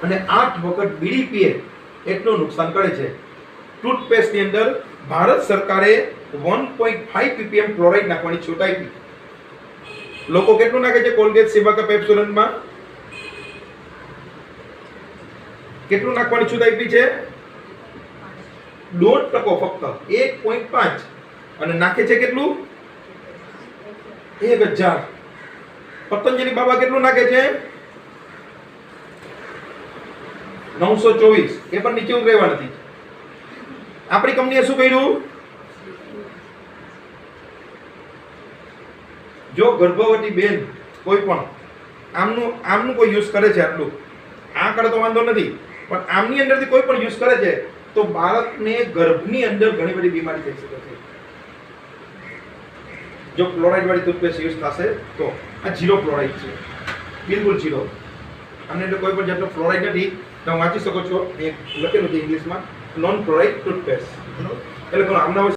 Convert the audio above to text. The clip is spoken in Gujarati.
અને 8 વખત બીડી પીએ એટલું નુકસાન કરે છે. ટૂથપેસ્ટની અંદર ભારત સરકારે 1.5 ppm ક્લોરાઇડ નાખવાની છૂટ આપી. લોકો કેટલું નાખે છે કોલગેટ, સિબાકા, પેપ્સોડન્ટમાં? કેટલું નાખવાની છૂટ આપી છે? 1.5% ફક્ત 1.5. અને નાખે છે કેટલું? 1000. પતંજલિ બાબા કેટલું નાખે છે? 924. એ પણ નીચે ઉતરેવા નથી. આપણી કંપનીએ શું કર્યું? જો ગર્ભવતી બેન કોઈ પણ આમનું કોઈ યુઝ કરે છે, આટલું આ કરે તો વાંધો નથી, પણ આમની અંદરથી કોઈ પણ યુઝ કરે છે તો બાળકને ગર્ભની અંદર ઘણી બધી બીમારી થઈ શકે છે. જો ક્લોરાઇડ વાળી ટૂથપેસ્ટ યુઝ થશે તો આ 0 ક્લોરાઇડ છે, બિલકુલ 0. આની અંદર કોઈ પણ જાતનો ફ્લોરાઇડ નથી. તમે વાંચી શકો છો, લખેલું છે ઇંગ્લિશમાં, નોન ક્લોરાઇડ ટૂથપેસ્ટ. એટલે આમના